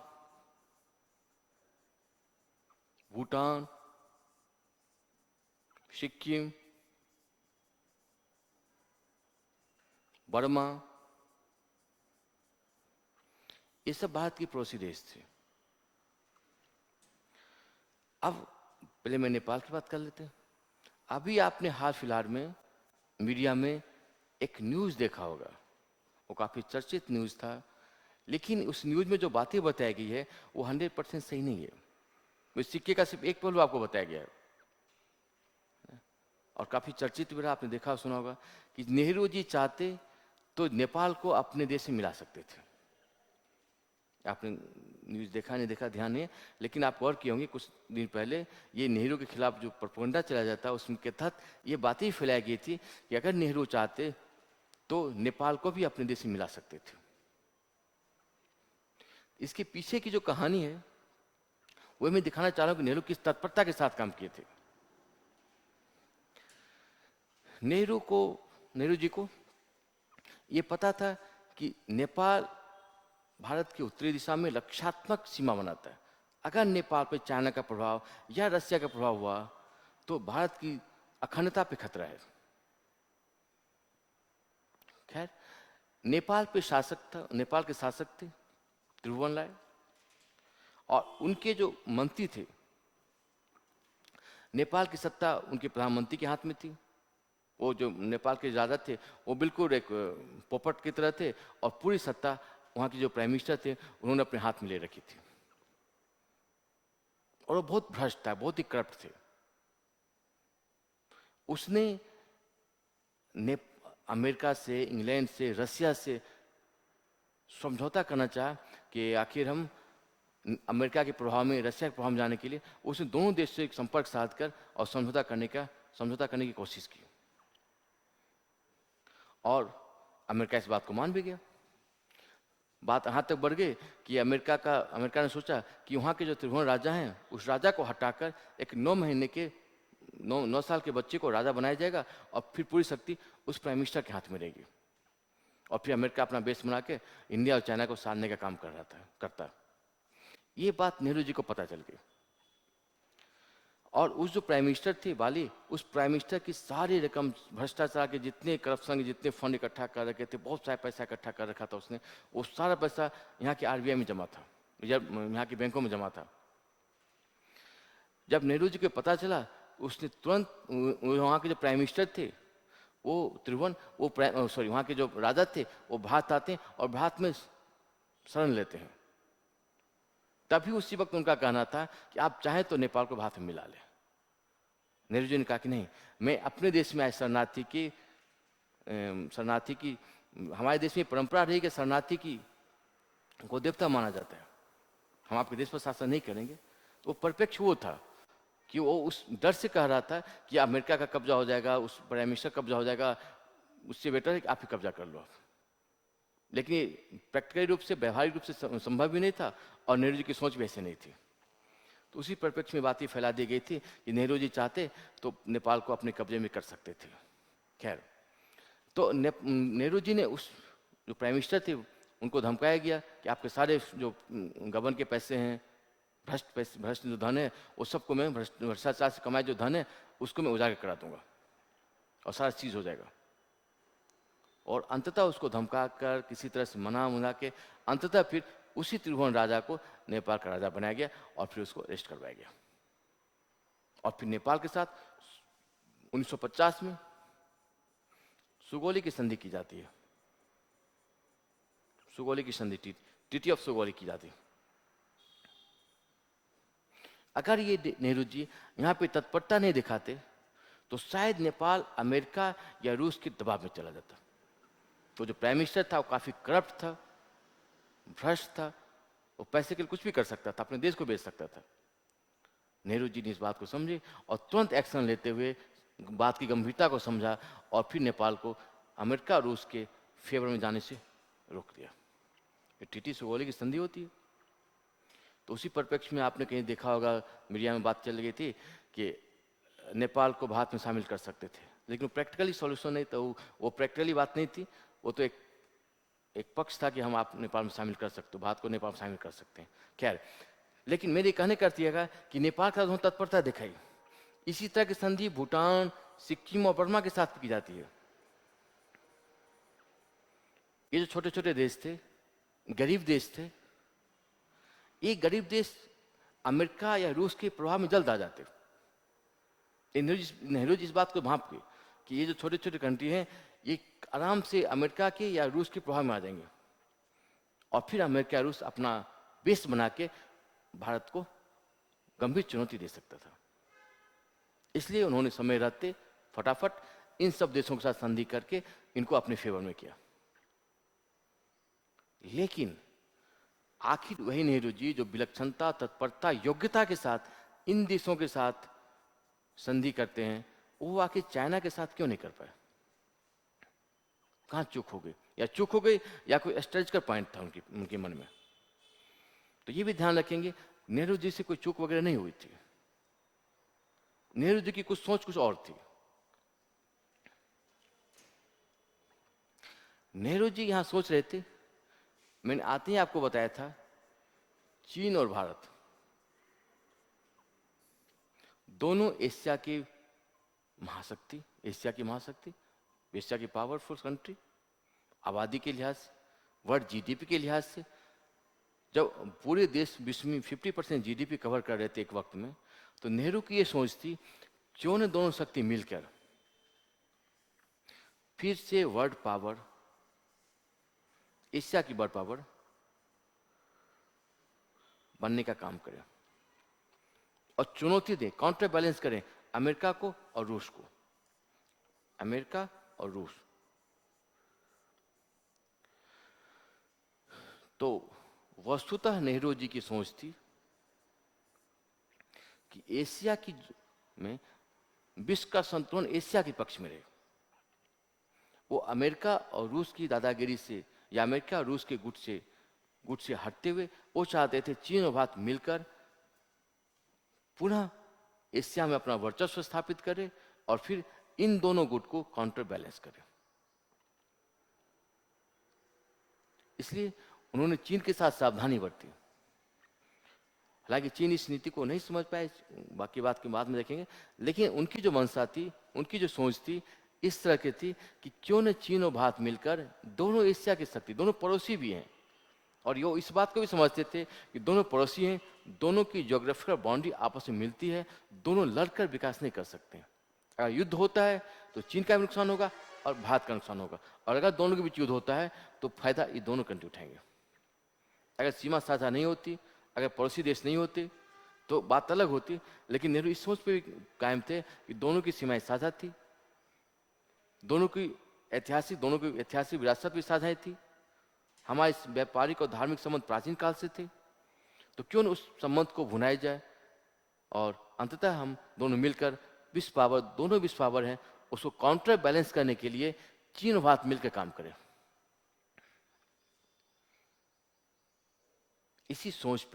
भूटान, सिक्किम, बर्मा, ये सब भारत की पड़ोसी देश थे। अब पहले मैं नेपाल की बात कर लेते हैं। अभी आपने हाल फिलहाल में मीडिया में एक न्यूज़ देखा होगा, वो काफ़ी चर्चित न्यूज़ था, लेकिन उस न्यूज़ में जो बातें बताई गई है वो 100% सही नहीं है। इस सिक्के का सिर्फ एक पहलू आपको बताया गया है और काफ़ी चर्चित भी रहा। आपने देखा सुना होगा कि नेहरू जी चाहते तो नेपाल को अपने देश से मिला सकते थे। आपने न्यूज़ देखा नहीं देखा ध्यान नहीं है, लेकिन आप गौर किए होंगे कुछ दिन पहले ये नेहरू के खिलाफ जो प्रोपेगेंडा चला जाता है उसके तहत ये बातें ही फैलाई गई थी कि अगर नेहरू चाहते तो नेपाल को भी अपने देश से मिला सकते थे। इसके पीछे की जो कहानी है वो मैं दिखाना चाह रहा हूं कि नेहरू किस तत्परता के साथ काम किए थे। नेहरू जी को ये पता था कि नेपाल भारत की उत्तरी दिशा में लक्ष्यात्मक सीमा बनाता है। अगर नेपाल पर चाइना का प्रभाव या रसिया का प्रभाव हुआ तो भारत की अखंडता पे खतरा है। खैर, नेपाल के शासक थे त्रिभुवनराय, और उनके जो मंत्री थे, नेपाल की सत्ता उनके प्रधानमंत्री के हाथ में थी। वो जो नेपाल के राजा थे वो बिल्कुल एक पोपट की तरह थे और पूरी सत्ता वहाँ के जो प्राइम मिनिस्टर थे उन्होंने अपने हाथ में ले रखी थी। और वो बहुत भ्रष्ट था, बहुत ही करप्ट थे। उसने अमेरिका से, इंग्लैंड से, रसिया से समझौता करना चाहा कि आखिर हम अमेरिका के प्रभाव में, रशिया के प्रभाव में जाने के लिए उसने दोनों देश से एक संपर्क साध कर और समझौता करने की कोशिश की, और अमेरिका इस बात को मान भी गया। बात यहाँ तक बढ़ गई कि अमेरिका ने सोचा कि वहाँ के जो त्रिभुवन राजा हैं, उस राजा को हटाकर एक 9 साल के बच्चे को राजा बनाया जाएगा, और फिर पूरी शक्ति उस प्राइम मिनिस्टर के हाथ में रहेगी। और फिर अमेरिका अपना बेस बना के इंडिया और चाइना को साधने का काम करता। ये बात नेहरू जी को पता चल गई, और उस जो प्राइम मिनिस्टर थे वाली, उस प्राइम मिनिस्टर की सारी रकम, भ्रष्टाचार के जितने करप्शन के जितने फंड इकट्ठा कर रखे थे, बहुत सारा पैसा इकट्ठा कर रखा था उसने, वो सारा पैसा यहाँ के आरबीआई में जमा था, यहाँ की बैंकों में जमा था। जब नेहरू जी को पता चला, उसने तुरंत वहाँ के जो प्राइम मिनिस्टर थे वो त्रिभुवन, वहाँ के जो राजा थे वो भारत आते हैं और भारत में शरण लेते हैं। तभी उसी वक्त उनका कहना था कि आप चाहें तो नेपाल को भारत में मिला लें। नेहरू जी ने कहा कि नहीं, मैं अपने देश में आए शरणार्थी की हमारे देश में परंपरा रही कि शरणार्थी की को देवता माना जाता है, हम आपके देश पर शासन नहीं करेंगे। तो परिप्रेक्ष्य वो था कि वो उस डर से कह रहा था कि अमेरिका का कब्जा हो जाएगा, उस प्राइम मिनिस्टर कब्जा हो जाएगा, उससे बेटर है कि आप ही कब्जा कर लो। लेकिन ये प्रैक्टिकली रूप से, व्यवहारिक रूप से संभव भी नहीं था, और नेहरू जी की सोच भी ऐसे नहीं थी। तो उसी परिप्रेक्ष्य में बातें फैला दी गई थी कि नेहरू जी चाहते तो नेपाल को अपने कब्जे में कर सकते थे। खैर, तो नेहरू जी ने उस जो प्राइम मिनिस्टर थे उनको धमकाया गया कि आपके सारे जो गबन के पैसे हैं, भ्रष्ट जो धन है, वो सबको मैं, भ्रष्टाचार से कमाए जो धन है उसको मैं उजागर करा दूंगा और सारा चीज़ हो जाएगा। और अंततः उसको धमका कर किसी तरह से मना के अंततः फिर उसी त्रिभुवन राजा को नेपाल का राजा बनाया गया, और फिर उसको अरेस्ट करवाया गया। और फिर नेपाल के साथ 1950 में सुगौली की संधि की जाती है। सुगौली की संधि, ट्रीटी ऑफ सुगौली की जाती है। अगर ये नेहरू जी यहाँ पे तत्परता नहीं दिखाते तो शायद नेपाल अमेरिका या रूस के दबाव में चला जाता। तो जो प्राइम मिनिस्टर था वो काफ़ी करप्ट था, भ्रष्ट था, वो पैसे के लिए कुछ भी कर सकता था, अपने देश को बेच सकता था। नेहरू जी ने इस बात को समझी और तुरंत एक्शन लेते हुए बात की गंभीरता को समझा, और फिर नेपाल को अमेरिका और रूस के फेवर में जाने से रोक दिया। ये ट्रीटी सुगौली की संधि होती है। तो उसी परिप्रेक्ष्य में आपने कहीं देखा होगा, मीडिया में बात चल गई थी कि नेपाल को भारत में शामिल कर सकते थे, लेकिन प्रैक्टिकली सॉल्यूशन नहीं, तो वो प्रैक्टिकली बात नहीं थी, वो तो एक पक्ष था कि हम आप नेपाल में शामिल कर सकते हो, भारत को नेपाल में शामिल कर सकते हैं। खैर, लेकिन मेरे कहने का अर्थ यह कि नेपाल का तत्परता दिखाई। इसी तरह की संधि भूटान, सिक्किम और बर्मा के साथ की जाती है। ये जो छोटे छोटे देश थे, गरीब देश थे, ये गरीब देश अमेरिका या रूस के प्रभाव में जल्द आ जाते। नेहरू जी इस बात को भांप के कि ये जो छोटे छोटे कंट्री हैं ये आराम से अमेरिका के या रूस के प्रभाव में आ जाएंगे, और फिर अमेरिका या रूस अपना बेस बना के भारत को गंभीर चुनौती दे सकता था। इसलिए उन्होंने समय रहते फटाफट इन सब देशों के साथ संधि करके इनको अपने फेवर में किया। लेकिन आखिर वही नेहरू जी जो विलक्षणता, तत्परता, योग्यता के साथ इन देशों के साथ संधि करते हैं, वो आखिर चाइना के साथ क्यों नहीं कर पाए? कहाँ चूक हो गई, या चूक हो गई या कोई स्ट्रेटजिकल पॉइंट था उनके मन में। तो ये भी ध्यान रखेंगे, नेहरू जी से कोई चूक वगैरह नहीं हुई थी। नेहरू जी की कुछ सोच कुछ और थी। नेहरू जी यहां सोच रहे थे, मैंने आते ही आपको बताया था, चीन और भारत दोनों एशिया की महाशक्ति, एशिया की पावरफुल कंट्री, आबादी के लिहाज से, वर्ल्ड जीडीपी के लिहाज से। जब पूरे देश विश्व में 50% जीडीपी कवर कर रहे थे एक वक्त में, तो नेहरू की ये सोच थी, क्यों न दोनों शक्ति मिलकर फिर से वर्ल्ड पावर, एशिया की वर्ल्ड पावर बनने का काम करें और चुनौती दें, काउंटर बैलेंस करें अमेरिका को और रूस को। अमेरिका और रूस, तो वस्तुतः नेहरू जी की सोच थी कि एशिया की में विश्व का संतुलन एशिया के पक्ष में रहे। वो अमेरिका और रूस की दादागिरी से या अमेरिका और रूस के गुट से हटते हुए वो चाहते थे चीन और भारत मिलकर पुनः एशिया में अपना वर्चस्व स्थापित करे और फिर इन दोनों गुट को काउंटर बैलेंस करे। इसलिए उन्होंने चीन के साथ सावधानी बरती। हालांकि चीन इस नीति को नहीं समझ पाए, बाकी बात के बाद में देखेंगे, लेकिन उनकी जो मंशा थी, उनकी जो सोच थी इस तरह की थी कि क्यों न चीन और भारत मिलकर, दोनों एशिया की शक्ति, दोनों पड़ोसी भी हैं और ये इस बात को भी समझते थे कि दोनों पड़ोसी हैं, दोनों की ज्योग्राफिकल बाउंड्री आपस में मिलती है, दोनों लड़कर विकास नहीं कर सकते हैं। अगर युद्ध होता है तो चीन का भी नुकसान होगा और भारत का नुकसान होगा, और अगर दोनों के बीच युद्ध होता है तो फायदा ये दोनों कंट्री उठाएंगे। अगर सीमा साझा नहीं होती, अगर पड़ोसी देश नहीं होते तो बात अलग होती, लेकिन नेहरू इस सोच पे कायम थे कि दोनों की सीमाएं साझा थी, दोनों की ऐतिहासिक विरासत भी साझा थी, हमारे व्यापारिक और धार्मिक संबंध प्राचीन काल से थे, तो क्यों न उस संबंध को भुनाया जाए और अंततः हम दोनों मिलकर दोनों विश्व पावर हैं, उसको काउंटर बैलेंस करने के लिए चीन और भारत मिलकर काम करें। इसी सोच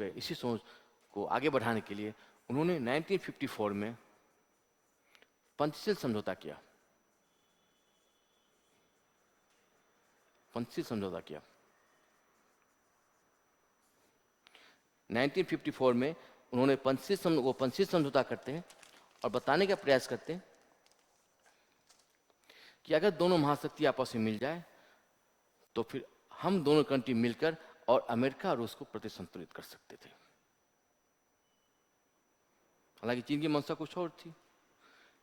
को आगे बढ़ाने के लिए उन्होंने 1954 में पंचशील समझौता किया। 1954 में उन्होंने पंचशील समझौता करते हैं और बताने का प्रयास करते हैं कि अगर दोनों महाशक्ति आपस में मिल जाए तो फिर हम दोनों कंट्री मिलकर और अमेरिका और रूस को प्रतिसंतुलित कर सकते थे। हालांकि चीन की मंशा कुछ और थी,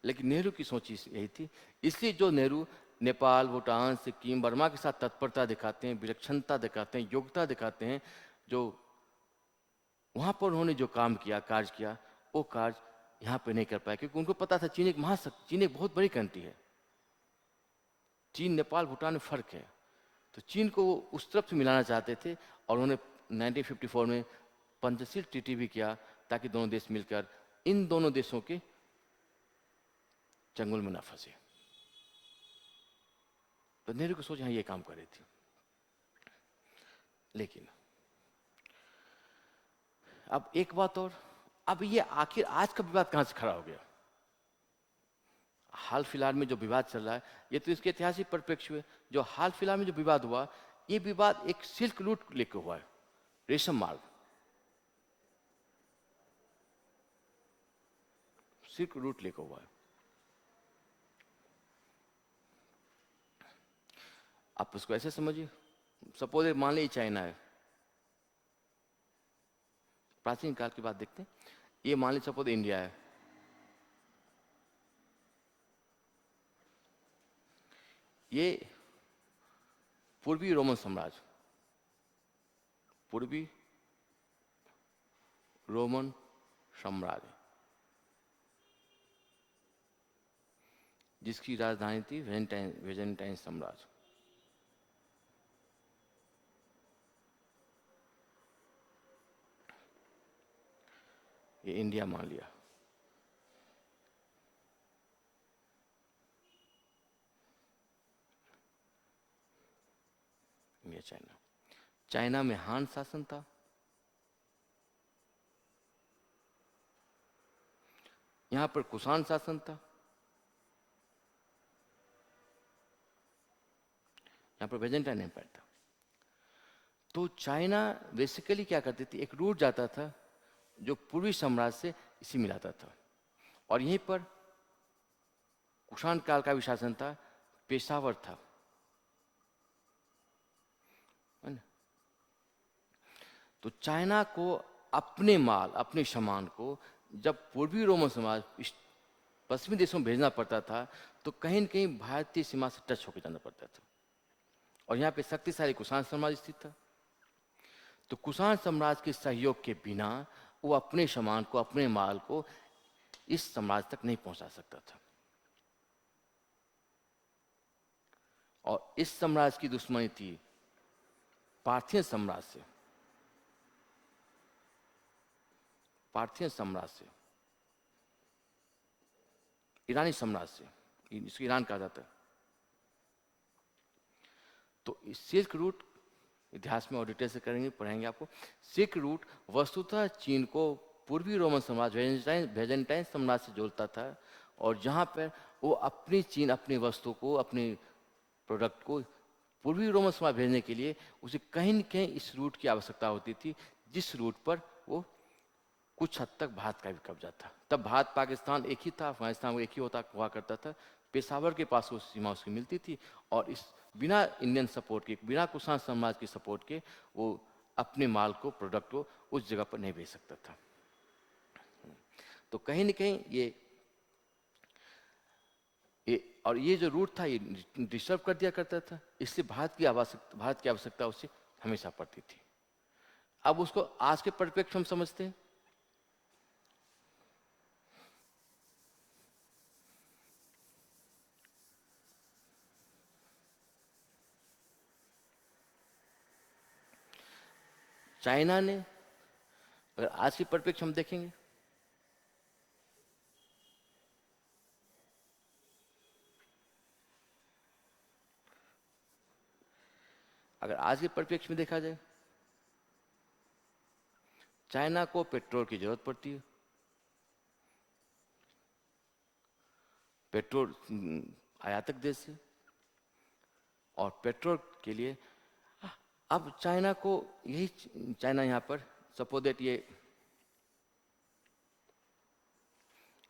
लेकिन नेहरू की सोच यही थी। इसलिए जो नेहरू नेपाल, भूटान, सिक्किम, बर्मा के साथ तत्परता दिखाते हैं, विलक्षणता दिखाते हैं, योग्यता दिखाते हैं, जो वहां पर उन्होंने जो कार्य किया वो कार्य यहाँ पे नहीं कर पाए, क्योंकि उनको पता था चीन एक बहुत बड़ी कंट्री है। चीन, नेपाल, भूटान में फर्क है, तो चीन को वो उस तरफ से मिलाना चाहते थे और उन्होंने 1954 में पंचशील ट्रीटी भी किया ताकि दोनों देश मिलकर इन दोनों देशों के चंगुल में न फंसे। तो नेहरू की सोच यहाँ ये काम कर रही थी। लेकिन अब एक बात और, अब ये आखिर आज का विवाद कहां से खड़ा हो गया? हाल फिलहाल में जो विवाद चल रहा है ये तो इसके ऐतिहासिक परिप्रेक्ष्य में, जो हाल फिलहाल में जो विवाद हुआ, ये विवाद एक सिल्क रूट लेकर हुआ है, रेशम मार्ग, सिल्क रूट लेकर हुआ है। आप उसको ऐसे समझिए, सपोज मान लीजिए चाइना है, प्राचीन काल की बात देखते हैं, ये मान लीजिए सपोज इंडिया है, ये पूर्वी रोमन साम्राज्य, पूर्वी रोमन साम्राज्य जिसकी राजधानी थी वेजेंटाइन साम्राज्य। ये इंडिया मान लिया, ये चाइना में हान शासन था, यहां पर कुषाण शासन था, यहां पर वेजेंटाइन एम्पायर था। तो चाइना बेसिकली क्या करती थी, एक रूट जाता था जो पूर्वी साम्राज्य से इसी मिलाता था, और यहीं पर कुषाण काल का भी शासन था, पेशावर था, है ना? तो चाइना को अपने माल, अपने सामान को जब पूर्वी रोमन समाज पश्चिमी देशों में भेजना पड़ता था तो कहीं न कहीं भारतीय सीमा से टच होकर जाना पड़ता था, और यहाँ पे शक्तिशाली कुषाण साम्राज्य स्थित था। तो कुषाण साम्राज्य के सहयोग के बिना वो अपने सामान को, अपने माल को इस साम्राज्य तक नहीं पहुंचा सकता था, और इस साम्राज्य की दुश्मनी थी पार्थियन साम्राज्य से। पार्थियन सम्राट से, ईरानी सम्राट से, इसको ईरान कहा जाता है। तो इस सिल्क रूट इतिहास में और डिटेल से करेंगे, पढ़ेंगे आपको। सिल्क रूट वस्तुतः चीन को पूर्वी रोमन साम्राज्य बैजेंटाइन साम्राज्य से जोड़ता था, और जहाँ पर वो अपनी चीन अपनी वस्तु को, अपनी प्रोडक्ट को पूर्वी रोमन साम्राज्य भेजने के लिए उसे कहीं न कहीं इस रूट की आवश्यकता होती थी, जिस रूट पर वो कुछ हद तक भारत का भी कब्जा था। तब भारत पाकिस्तान एक ही था, अफगानिस्तान एक ही हुआ करता था। पेशावर के पास वो सीमा उसकी मिलती थी, और इस बिना इंडियन सपोर्ट के, बिना कुषाण साम्राज्य के सपोर्ट के वो अपने माल को, प्रोडक्ट को उस जगह पर नहीं भेज सकता था। तो कहीं न कहीं ये और ये जो रूट था ये डिस्टर्ब कर दिया करता था, इसलिए भारत की आवश्यकता उससे हमेशा पड़ती थी। अब उसको आज के परिप्रेक्ष्य हम समझते हैं। चाइना ने, अगर आज की परिप्रेक्ष्य हम देखेंगे, अगर आज के परिप्रेक्ष्य में देखा जाए, चाइना को पेट्रोल की जरूरत पड़ती है। पेट्रोल आयातक देश है, और पेट्रोल के लिए अब चाइना को यही, चाइना यहाँ पर सपोज दैट ये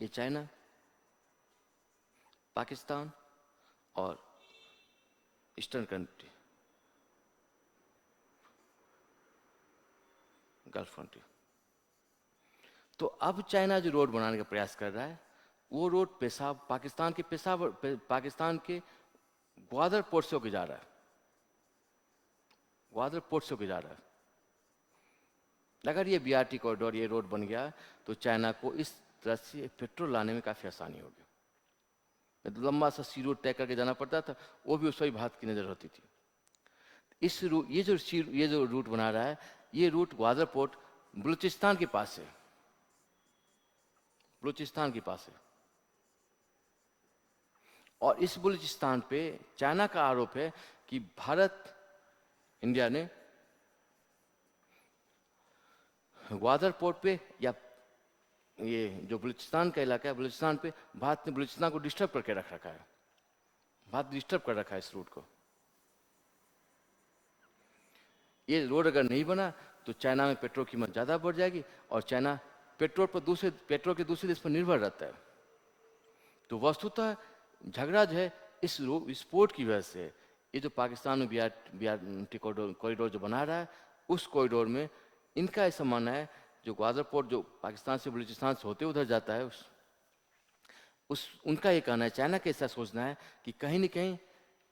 चाइना, पाकिस्तान और ईस्टर्न कंट्री, गल्फ कंट्री। तो अब चाइना जो रोड बनाने का प्रयास कर रहा है, वो रोड पाकिस्तान के ग्वादर पोर्ट से होकर जा रहा है, ग्वादर पोर्ट से होकर जा रहा है। अगर ये बीआरटी कॉरिडोर, ये रोड बन गया, तो चाइना को इस तरह से पेट्रोल लाने में काफी आसानी होगी। तो लंबा सा सी रूट तय करके जाना पड़ता था, वो भी उस वही भारत की नजर होती थी। ये जो रूट बना रहा है, ये रूट ग्वादर पोर्ट बलूचिस्तान के पास है, बलूचिस्तान के पास है। और इस बलूचिस्तान पे चाइना का आरोप है कि भारत, इंडिया ने ग्वादर पोर्ट पे, या ये जो बलूचिस्तान का इलाका है, बलूचिस्तान पे भारत ने बलूचिस्तान को डिस्टर्ब करके रख रखा है। भारत डिस्टर्ब कर रखा है इस रूट को। ये रोड अगर नहीं बना तो चाइना में पेट्रोल की कीमत ज़्यादा बढ़ जाएगी, और चाइना पेट्रोल के दूसरे देश पर निर्भर रहता है। तो वस्तुतः झगड़ा जो है इस पोर्ट की वजह से। ये जो पाकिस्तान में बीआरटी कॉरिडोर जो बना रहा है, उस कॉरिडोर में इनका ऐसा मानना है, जो ग्वादर पोर्ट जो पाकिस्तान से बलूचिस्तान से होते उधर जाता है, उनका ये कहना है, चाइना का ऐसा सोचना है कि कहीं न कहीं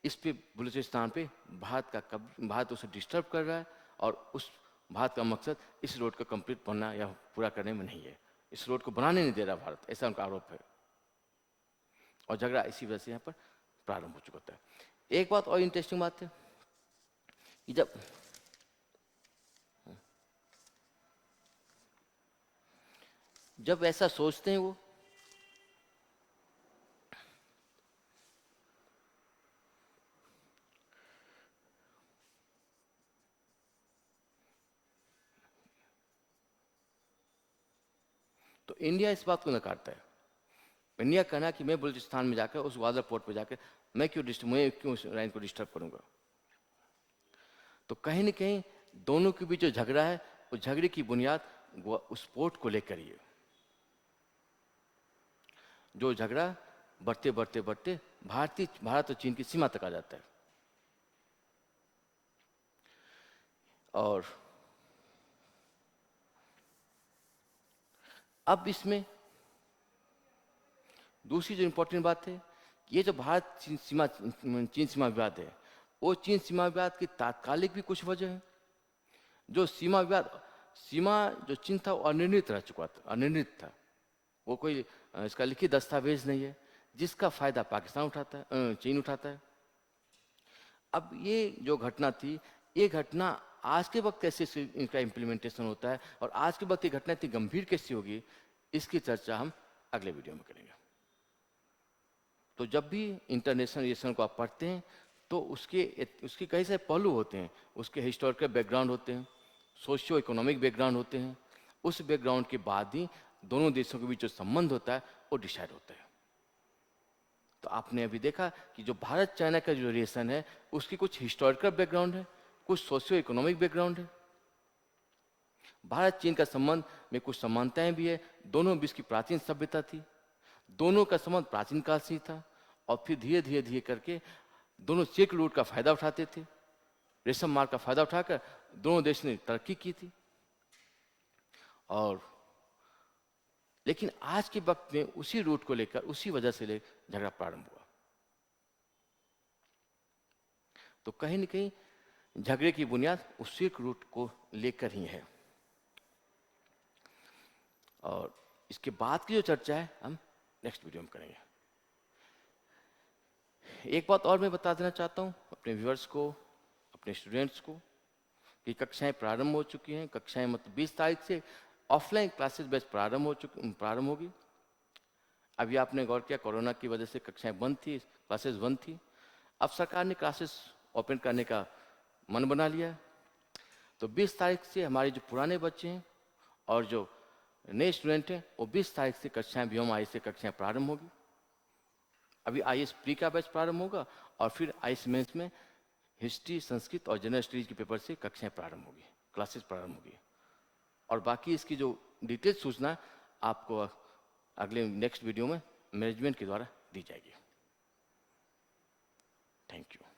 इस पे बलूचिस्तान पे भारत उसे डिस्टर्ब कर रहा है, और उस भारत का मकसद इस रोड का कंप्लीट बनना या पूरा करने में नहीं है, इस रोड को बनाने नहीं दे रहा भारत, ऐसा उनका आरोप है। और झगड़ा इसी वजह से यहाँ पर प्रारंभ हो चुका है। एक बात और इंटरेस्टिंग बात है कि जब ऐसा सोचते हैं वो, तो इंडिया इस बात को नकारता है। इंडिया कहना है कि मैं बलूचिस्तान में जाकर, उस ग्वादर पोर्ट पे जाकर मैं क्यों लाइन को डिस्टर्ब करूंगा। तो कहीं न कहीं दोनों के बीच जो झगड़ा है, वो झगड़े की बुनियाद उस पोर्ट को लेकर ही है। जो झगड़ा बढ़ते बढ़ते बढ़ते भारत और चीन की सीमा तक आ जाता है। और अब इसमें दूसरी जो इंपॉर्टेंट बात है, ये जो भारत चीन सीमा विवाद है, वो चीन सीमा विवाद की तात्कालिक भी कुछ वजह है। जो सीमा जो चीन था वो अनिर्णित रह चुका था, अनिर्णित था। वो कोई इसका लिखित दस्तावेज नहीं है, जिसका फायदा पाकिस्तान उठाता है, चीन उठाता है। अब ये जो घटना थी, ये घटना आज के वक्त कैसे इनका इम्प्लीमेंटेशन होता है और आज के वक्त ये घटना इतनी गंभीर कैसे होगी, इसकी चर्चा हम अगले वीडियो में करेंगे। तो जब भी इंटरनेशनल रिलेशन को आप पढ़ते हैं तो उसके कई सारे पहलू होते हैं। उसके हिस्टोरिकल बैकग्राउंड होते हैं, सोशियो इकोनॉमिक बैकग्राउंड होते हैं। उस बैकग्राउंड के बाद ही दोनों देशों के बीच जो संबंध होता है वो डिसाइड होता है। तो आपने अभी देखा कि जो भारत चाइना का जो रिलेशन है उसकी कुछ हिस्टोरिकल बैकग्राउंड है, कुछ सोशियो इकोनॉमिक बैकग्राउंड है। भारत चीन का संबंध में कुछ समानताएं भी है। दोनों बीच की प्राचीन सभ्यता थी, दोनों का संबंध प्राचीन काल से ही था और फिर धीरे धीरे धीरे करके दोनों सिल्क रूट का फायदा उठाते थे। रेशम मार्ग का फायदा उठाकर दोनों देश ने तरक्की की थी। और लेकिन आज के वक्त में उसी रूट को लेकर, उसी वजह से झगड़ा प्रारंभ हुआ। तो कहीं न कहीं झगड़े की बुनियाद उस सिल्क रूट को लेकर ही है। और इसके बाद की जो चर्चा है हम नेक्स्ट वीडियो में करेंगे। एक बात और मैं बता देना चाहता हूं अपने व्यूअर्स को, अपने स्टूडेंट्स को, कि कक्षाएं प्रारंभ हो चुकी हैं। कक्षाएं मतलब 20 तारीख से ऑफलाइन क्लासेस बैच प्रारंभ होगी। अभी आपने गौर किया, कोरोना की वजह से कक्षाएं बंद थी, क्लासेस बंद थी। अब सरकार ने क्लासेस ओपन करने का मन बना लिया। तो 20 तारीख से हमारे जो पुराने बच्चे हैं और जो नए स्टूडेंट हैं वो 20 तारीख से कक्षाएं VMI से कक्षाएं प्रारंभ होगी। अभी IAS प्री का बैच प्रारंभ होगा और फिर IAS मेंस में हिस्ट्री, संस्कृत और जनरल स्टडीज के पेपर से कक्षाएं प्रारंभ होगी, क्लासेस प्रारंभ होगी। और बाकी इसकी जो डिटेल सूचना आपको अगले नेक्स्ट वीडियो में मैनेजमेंट के द्वारा दी जाएगी। Thank you.